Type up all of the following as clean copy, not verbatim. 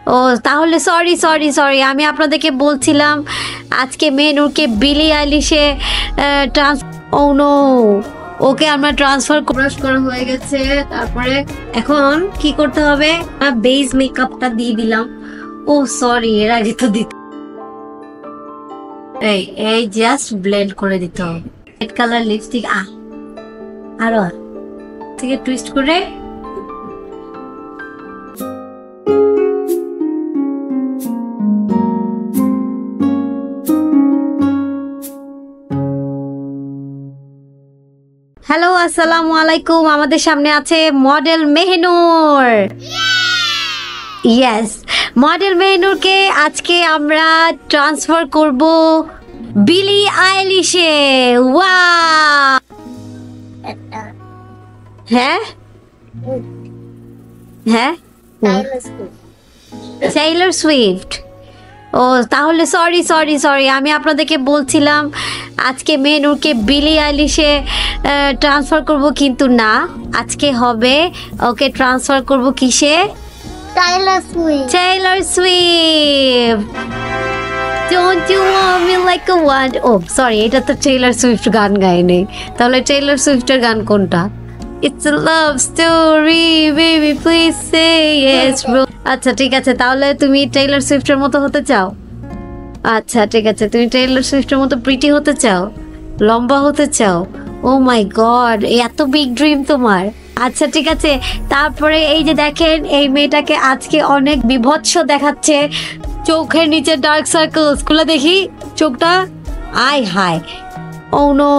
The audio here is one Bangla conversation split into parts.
ও তাহলে সরি সরি সরি, আমি আপনাদেরকে বলছিলাম আজকে মেনুরকে বিলি আইলিশে ও নো, ওকে আমরা ট্রান্সফার করা হয়ে গেছে। তারপরে এখন কি করতে হবে, বেস মেকআপটা দিয়ে দিলাম। ও সরি, এর আগে তো দিত, এই জাস্ট ব্লেন্ড করে দিতে হবে। রেড কালার লিপস্টিক আরো থেকে টুইস্ট করে হ্যালো আসসালামু আলাইকুম। আমাদের সামনে আছে মডেল মেহনুর। ইয়েস, মডেল মেহনুরকে আজকে আমরা ট্রান্সফার করব বিলি আইলিশে। ওয়াও, হ্যাঁ হ্যাঁ, টেইলর সুইফট। ও তাহলে সরি সরি সরি, আমি আপনাদেরকে বলছিলাম আজকে মেনুরকে বিলি আইলিশে ট্রান্সফার করব, কিন্তু না, আজকে হবে ওকে ট্রান্সফার করব কিসে? Taylor Swift. Don't you want me like a wand? Oh sorry, এটা তো টেইলর সুইফট গান গায়নি। তাহলে টেইলর সুইফটের গান কোনটা? It's a love story, baby please say yes bro. আচ্ছা ঠিক আছে, তাহলে তুমি টেইলর সুইফটের মতো হতে চাও? আচ্ছা ঠিক আছে, তুমি টেইলর সুইফটের মতো প্রিটি হতে চাও, লম্বা হতে চাও? ও মাই গড, এত বিগ ড্রিম তোমার। আচ্ছা ঠিক আছে, তারপরে এই যে দেখেন এই মেয়েটাকে আজকে অনেক বিভৎস দেখাচ্ছে, চোখের নিচে ডার্ক সার্কেলস, খুলে দেখি চোখটা, আয় হায়, ও নো,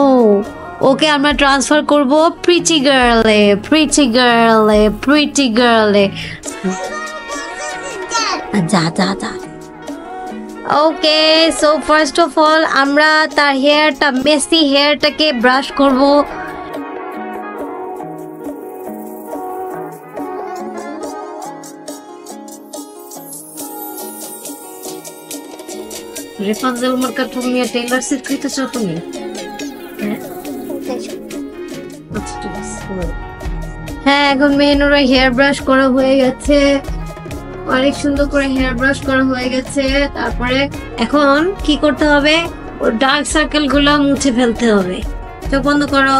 ওকে আমরা ট্রান্সফার করব প্রিটি গার্লে, প্রিটি গার্লে, প্রিটি গার্লে। যা যা যা। ওকে, সো ফার্স্ট অফ অল আমরা তার হেয়ারটা, মেসি হেয়ারটাকে ব্রাশ করব। রেফাজেল মার্কা তুমি টেইলর সুইফট হইতেছ তুমি? হ্যাঁ, এখন মেনুরা হেয়ার ব্রাশ করা হয়ে গেছে, অনেক সুন্দর করে হেয়ার ব্রাশ করা হয়ে গেছে। তারপরে এখন কি করতে হবে, ওর ডার্ক সার্কেল গুলো মুছে ফেলতে হবে। চোখ বন্ধ করো।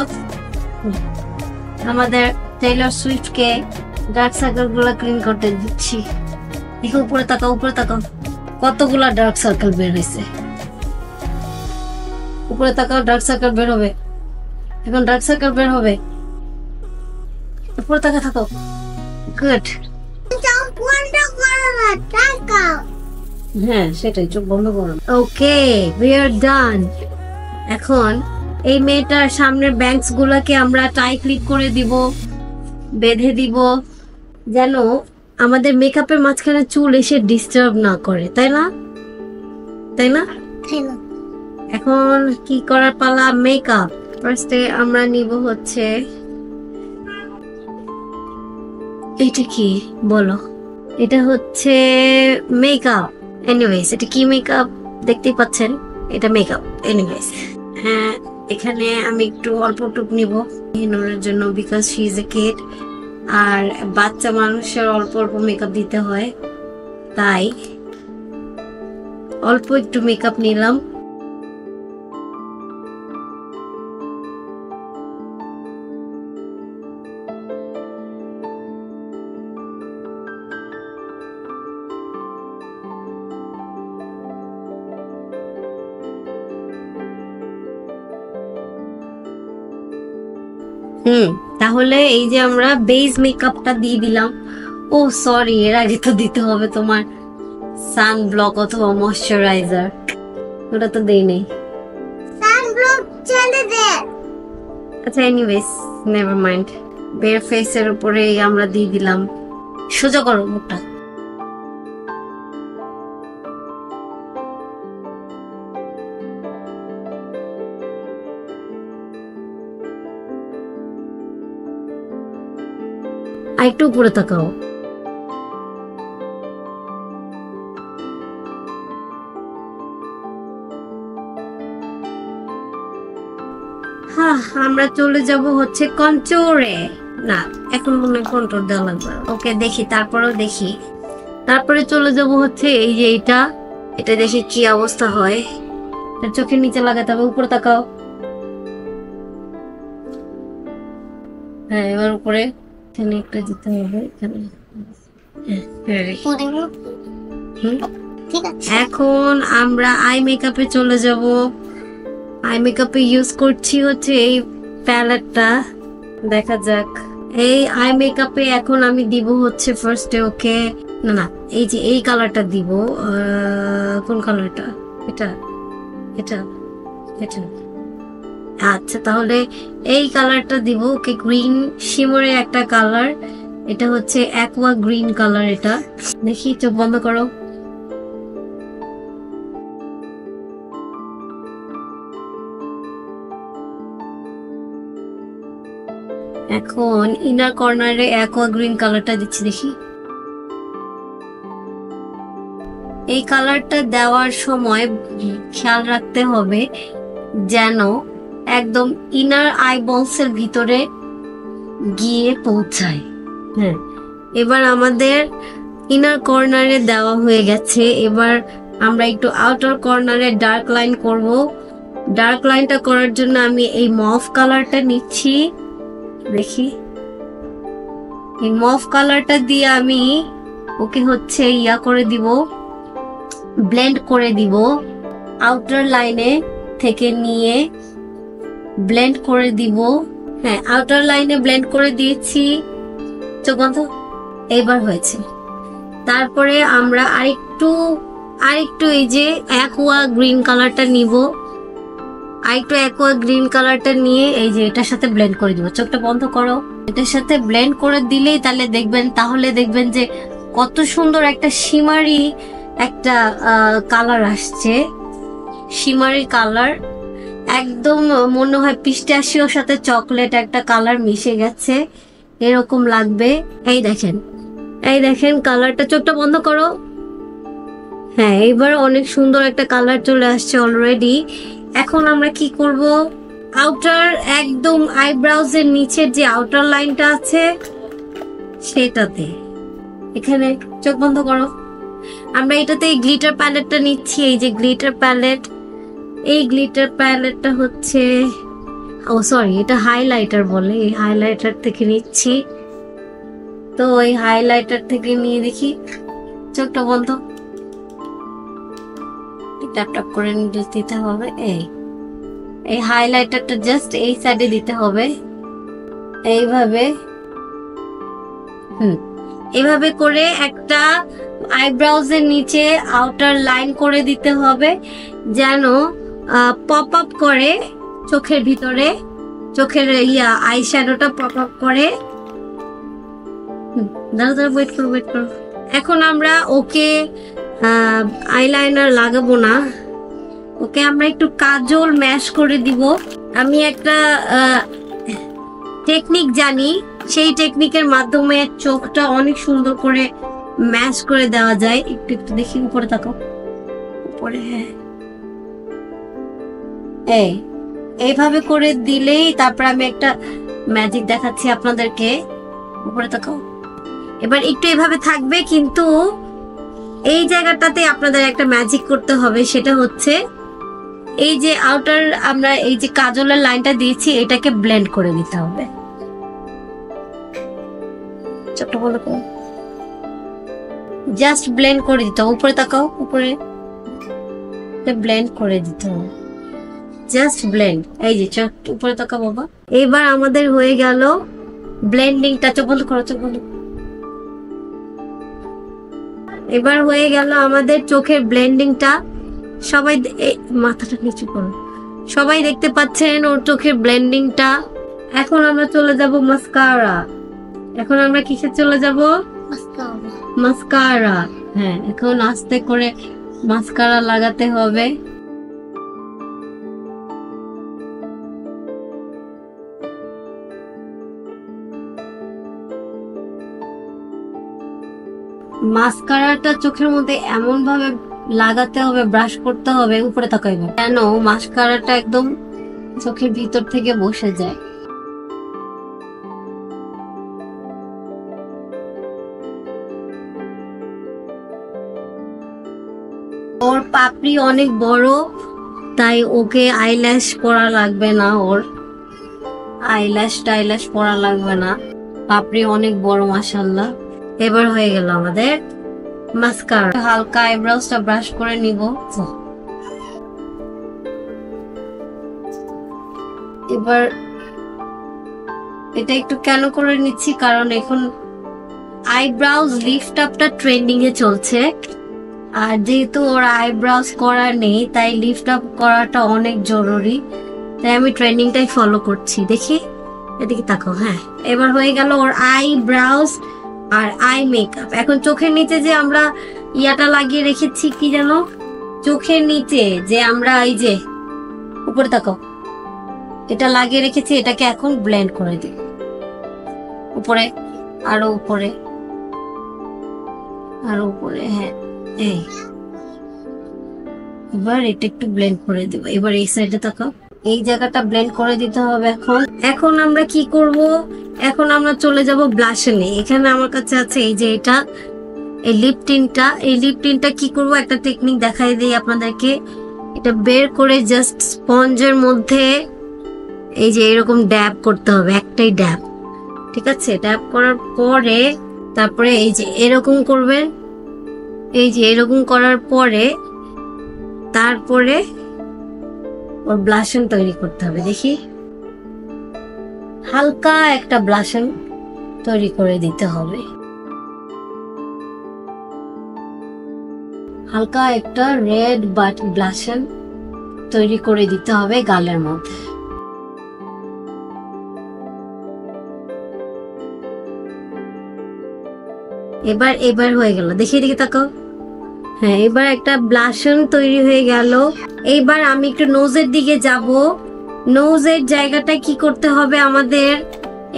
আমাদের টেইলর সুইফটকে ডার্ক সার্কেল গুলো ক্লিন করতে দিচ্ছি। দেখো উপরে তাকাও, উপরে তাকাও, কতগুলা ডার্ক সার্কেল বের হয়েছে। উপরে তাকাও, ডার্ক সার্কেল বের হবে, এখন ডার্ক সার্কেল বের হবে। উপরে তাকা থাকো, গুড। হ্যাঁ সেটাই, চোখ বন্ধ করো। ওকে, উই আর ডান। এখন এই মেয়েটার সামনের ব্যাংকস গুলাকে আমরা টাই ক্লিপ করে দিব, বেঁধে দিব, যেন আমাদের মেকআপের মাঝখানে চুল এসে ডিস্টার্ব না করে, তাই না? তাই না? এখন কি করার পালা, মেকআপ। ফার্স্টে আমরা নিব হচ্ছে, এটা কি বলো? এটা হচ্ছে মেকআপ। এনিওয়েজ, এটা কি মেকআপ দেখতেই পাচ্ছেন, এটা মেকআপ। এনিওয়েজ, হ্যাঁ, এখানে আমি একটু অল্প টুক নিব হিনোরের জন্য, because she is a kid, আর বাচ্চা মানুষের অল্প অল্প মেকআপ দিতে হয়, তাই অল্প একটু মেকআপ নিলাম। তাহলে এই যে আমরা বেস মেকআপটা দিয়ে দিলাম। ও সরি, এর আগে তো দিতে হবে তোমার সান ব্লক অথবা ময়শ্চারাইজার, ওটা তো দেই নেই। সান ব্লক চলে দে। আচ্ছা এনিওয়েজ, নেভার মাইন্ড, বের ফেসের উপরে আমরা দিয়ে দিলাম। সোজা করো মুখটা। একটু উপরে তাকাও। হ্যাঁ, আমরা চলে যাব হচ্ছে কন্ট্রোরে। না, এখন মনে হয় কন্ট্রোল দেওয়া লাগবে। ওকে দেখি, তারপরেও দেখি তারপরে চলে যাব হচ্ছে এই যে এটা দেখে কি অবস্থা হয়। চোখের নিচে লাগাতে হবে, উপরে তাকাও। হ্যাঁ, এবার উপরে এখানে একটা দিতে হবে, এখানে। এখন আমরা আই মেকআপে চলে যাব। আই মেকআপে ইউজ করছি হচ্ছে এই প্যালেটটা। দেখা যাক। এই আই মেকআপে এখন আমি দিব হচ্ছে ফার্স্টে ওকে, না এই যে এই কালারটা দিব। কোন কালারটা? এটা এটা এটা আচ্ছা, তাহলে এই কালারটা দিব ওকে। গ্রিন শিমরে একটা কালার, এটা হচ্ছে অ্যাকোয়া গ্রিন কালার। এটা দেখি, চোখ বন্ধ করো। এখন ইনার কর্নারে অ্যাকোয়া গ্রিন কালারটা দিচ্ছি, দেখি। এই কালারটা দেওয়ার সময় খেয়াল রাখতে হবে যেন একদম ইনার আইবলস এর ভিতরে গিয়ে পৌঁছায়। হ্যাঁ, এবার আমাদের ইনার কর্নারে দেওয়া হয়ে গেছে। এবার আমরা একটু আউটার কর্নারে ডার্ক লাইন করব। ডার্ক লাইনটা করার জন্য আমি এই মভ কালারটা নিচ্ছি, দেখি। এই মভ কালারটা দিয়ে আমি ওকে হচ্ছে ইয়া করে দিব, ব্লেন্ড করে দিব। আউটার লাইনে থেকে নিয়ে ব্লেন্ড করে দিব। হ্যাঁ, আউটার লাইনে ব্লেন্ড করে দিয়েছি। চোখ বন্ধ। এইবার হয়েছে। তারপরে আমরা আরেকটু এই যে অ্যাকোয়া গ্রিন কালারটা নিব। আরেকটু অ্যাকোয়া গ্রিন কালারটা নিয়ে এই যে এটার সাথে ব্লেন্ড করে দিব। চোখটা বন্ধ করো। এটার সাথে ব্লেন্ড করে দিলেই তাহলে দেখবেন যে কত সুন্দর একটা শিমারি একটা কালার আসছে। শিমারি কালার, একদম মনে হয় পিস্তাশিওর সাথে চকলেট একটা কালার মিশে গেছে, এরকম লাগবে। এই দেখেন কালারটা। চোখটা বন্ধ করো। হ্যাঁ, এবার অনেক সুন্দর একটা কালার চলে আসছে অলরেডি। এখন আমরা কি করব? আউটার একদম আইব্রাউজ এর নিচের যে আউটার লাইনটা আছে সেটাতে, এখানে চোখ বন্ধ করো। আমরা এটাতে এই গ্লিটার প্যালেটটা নিচ্ছি। এই যে গ্লিটার প্যালেট, এই গ্লিটার প্যালেটটা হচ্ছে, ও সরি, এটা হাইলাইটার বলে। এই হাইলাইটার থেকে নিচ্ছি। তো এই হাইলাইটার থেকে নিয়ে দেখি। চোখটা বন্ধ। ট্যাপ ট্যাপ করে দিতে হবে। এই হাইলাইটারটা জাস্ট এই সাইডে দিতে হবে, এইভাবে। এইভাবে করে একটা আইব্রাউজ এর নিচে আউটার লাইন করে দিতে হবে, যেন পপ আপ করে চোখের ভিতরে, চোখের আই শ্যাডোটা পপ আপ করে। দাঁড়া ওয়েট করো। এখন আমরা ওকে আইলাইনার লাগাবো না, ওকে আমরা একটু কাজল ম্যাশ করে দিব। আমি একটা টেকনিক জানি, সেই টেকনিকের মাধ্যমে চোখটা অনেক সুন্দর করে ম্যাশ করে দেওয়া যায়। একটু দেখি, উপরে তাকাও, উপরে। হ্যাঁ, এইভাবে করে দিলেই তারপর আমি একটা ম্যাজিক দেখাচ্ছি আপনাদেরকে। উপরে তাকাও। এবার একটু এভাবে থাকবে, কিন্তু এই জায়গাটাতে আপনাদের একটা ম্যাজিক করতে হবে। সেটা হচ্ছে এই যে আউটার আমরা এই যে কাজলের লাইনটা দিয়েছি, এটাকে ব্লেন্ড করে দিতে হবে। ছোট্ট বলে জাস্ট ব্লেন্ড করে দিতে হবে। উপরে তাকাও, উপরে ব্লেন্ড করে দিতে হবে, জাস্ট ব্লেন্ড। এই যে চোখ উপরে তাকাও বাবা। এবার আমাদের হয়ে গেল ব্লেন্ডিংটা। চোখ বন্ধ করো, চোখ বন্ধ। এবার হয়ে গেল আমাদের চোখের ব্লেন্ডিংটা। সবাই মাথাটা নিচু করো। সবাই দেখতে পাচ্ছেন ওর চোখের ব্লেন্ডিংটা। এখন আমরা চলে যাব মাস্কারা। এখন আমরা কিসে চলে যাব? মাস্কারা। হ্যাঁ, এখন আস্তে করে মাস্কারা লাগাতে হবে। মাস্কারাটা চোখের মধ্যে এমন ভাবে লাগাতে হবে, ব্রাশ করতে হবে। উপরে তাকাইবে, কেন মাস্কারাটা একদম চোখের ভিতর থেকে বসে যায়। ওর পাপড়ি অনেক বড়, তাই ওকে আইল্যাশ পরা লাগবে না, ওর আইল্যাশ টাইল্যাশ পরা লাগবে না, পাপড়ি অনেক বড় মাশাআল্লাহ। এবার হয়ে গেল আমাদের মাস্কারা। হালকা আইব্রোসটা ব্রাশ করে নিব। এবার এটা একটু কেন করে নিচ্ছি, কারণ এখন আইব্রাউজ লিফট আপটা ট্রেন্ডিং এ চলছে, আর যেহেতু ওর আইব্রাউজ করা নেই তাই লিফট আপ করাটা অনেক জরুরি, তাই আমি ট্রেন্ডিংটাই ফলো করছি। দেখি এদিকে তাকাও। হ্যাঁ, এবার হয়ে গেল ওর আইব্রাউজ আর আই মেকআপ। এখন চোখের নিচে যে আমরা ইয়াটা লাগিয়ে রেখেছি, কি জানো, চোখের নিচে যে আমরা এই যে উপরে তাকাও, এটা লাগিয়ে রেখেছি, এটাকে এখন ব্লেন্ড করে দিই উপরে, আরো উপরে, আরো উপরে। হ্যাঁ, এই এবার এটা একটু ব্লেন্ড করে দেবো। এবার এই সাইডে তাকাও, এই জায়গাটা ব্লেন্ড করে দিতে হবে। এখন আমরা কি করব, এখন আমরা চলে যাব ব্লাশনে। এখানে আমার কাছে আছে এই যে এটা, এই লিপ টিনটা। এই লিপ টিনটা কি করব, একটা টেকনিক দেখাই দিই আপনাদেরকে। এটা বের করে জাস্ট স্পঞ্জের মধ্যে এই যে এরকম ড্যাব করতে হবে, একটাই ড্যাব, ঠিক আছে? ড্যাব করার পরে তারপরে এই যে এরকম করবেন, এই যে এরকম করার পরে তারপরে ওর ব্লাশন তৈরি করতে হবে। দেখি, হালকা একটা ব্লাশন তৈরি করে দিতে হবে, হালকা একটা রেড বাট ব্লাশন তৈরি করে দিতে হবে গালের মধ্যে। এবার হয়ে গেল, দেখি এদিকে তাকাও। হ্যাঁ, এবার একটা ব্লাশন তৈরি হয়ে গেল। এইবার আমি একটু নোজের দিকে যাব। নোজের জায়গাটা কি করতে হবে আমাদের,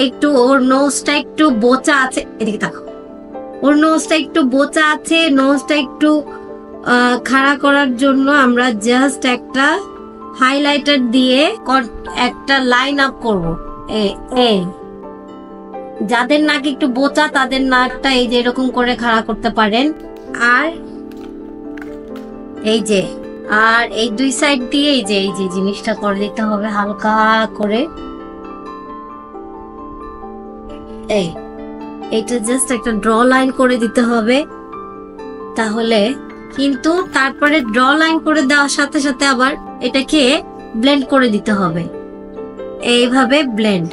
একটু ওর নোজটা একটু বোচা আছে, এদিকে তাকাও, ওর নোজটা একটু বোচা আছে, নোজটা একটু খাড়া করার জন্য আমরা জাস্ট একটা হাইলাইটার দিয়ে একটা লাইন আপ করবো। যাদের নাক একটু বোচা তাদের নাকটা এই যে এরকম করে খাড়া করতে পারেন। আর এই যে এই দুই সাইড দিয়ে এই যে জিনিসটা করে দিতে হবে হালকা করে। এইটা জাস্ট একটা ড্র লাইন করে দিতে হবে। তাহলে কিন্তু তারপরে ড্র লাইন করে দেওয়ার সাথে সাথে আবার এটাকে ব্লেন্ড করে দিতে হবে। এইভাবে ব্লেন্ড,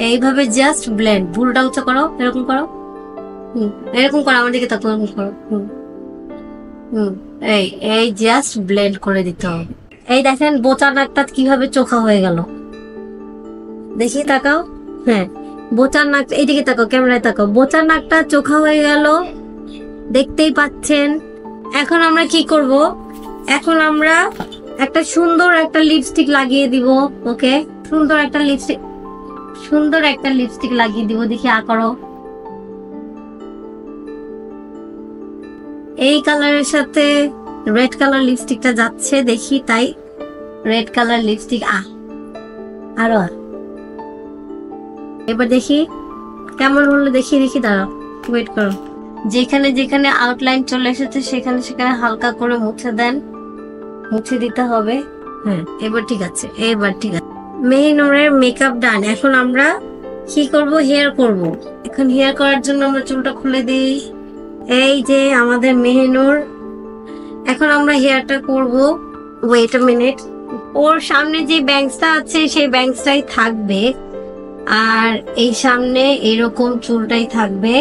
এইভাবে জাস্ট ব্লেন্ড। ভুলটা উঁচা করো, এরকম করো, এরকম করো, আমার দিকে তাকো, এরকম করো। এই জাস্ট ব্লেন্ড করে দিতে হবে। এই দেখেন বোচা নাকটা কিভাবে চোখা হয়ে গেল, দেখি তাকাও। হ্যাঁ, বোচার নাক, এইদিকে তাকাও, ক্যামেরায় তাকাও, বোচার নাকটা চোখা হয়ে গেল, দেখতেই পাচ্ছেন। এখন আমরা কি করব, এখন আমরা একটা সুন্দর একটা লিপস্টিক লাগিয়ে দিব। ওকে, সুন্দর একটা লিপস্টিক লাগিয়ে দিব। দেখি করো, এই কালারের সাথে রেড কালার লিপস্টিকটা যাচ্ছে, দেখি তাই রেড কালার লিপস্টিক আরো। এবার দেখি কেমন হলো, দেখি দাঁড়াও, ওয়েট করো। যেখানে যেখানে আউটলাইন চলে এসেছে সেখানে সেখানে হালকা করে মুছে দেন, মুছে দিতে হবে। হ্যাঁ, এবার ঠিক আছে, এবার ঠিক আছে। মেহিনুরের মেকআপ ডান। এখন আমরা কি করব, হেয়ার করব। এখন হেয়ার করার জন্য আমরা চুলটা খুলে দিই। এই যে আমাদের মেহিনুর, এখন আমরা হেয়ারটা করব। ওয়েট আ মিনিট, ওর সামনে যে ব্যাংকসটা আছে সেই ব্যাংকসটাই থাকবে, আর এই সামনে এরকম চুলটাই থাকবে।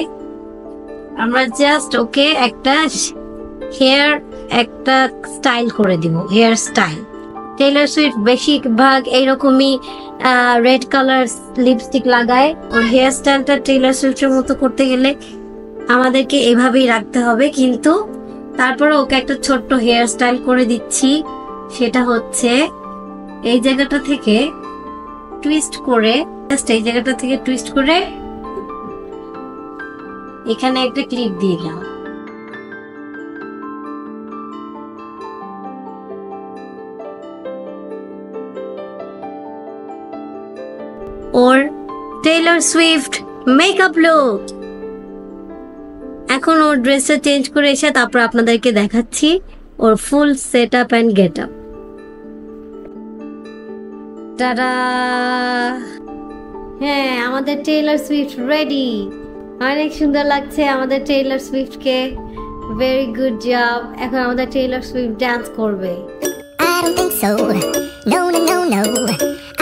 আমরা জাস্ট ওকে একটা হেয়ার একটা স্টাইল করে দিব, হেয়ার স্টাইল। টেইলর সুইফট বেশিরভাগ এইরকমই রেড কালার লিপস্টিক লাগায়। ওর হেয়ার স্টাইলটা টেইলর সুইফটের মতো করতে গেলে আমাদেরকে এভাবেই রাখতে হবে, কিন্তু তারপরে ওকে একটা ছোট্ট হেয়ার স্টাইল করে দিচ্ছি। সেটা হচ্ছে এই জায়গাটা থেকে টুইস্ট করে, জাস্ট এই জায়গাটা থেকে টুইস্ট করে এখানে একটা ক্লিপ দিয়ে দাও। ওর টেইলর সুইফট মেকআপ লুক। এখন ওর ড্রেসটা চেঞ্জ করে এসে তারপর আপনাদেরকে দেখাচ্ছি ওর full set up and get up. টাটা! হ্যাঁ, আমাদের টেইলর সুইফট রেডি। অনেক সুন্দর লাগছে আমাদের টেইলর সুইফটকে। Very good job. এখন আমাদের টেইলর সুইফট ডান্স করবে। I don't think so. No, no, no, no.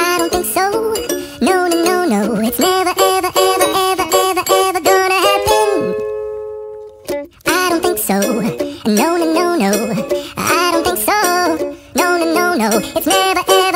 I don't think so. No, no, no, no. It's never, ever, ever, ever, ever, ever gonna happen. I don't think so. No, no, no, no. I don't think so. No, no, no, no. It's never, ever.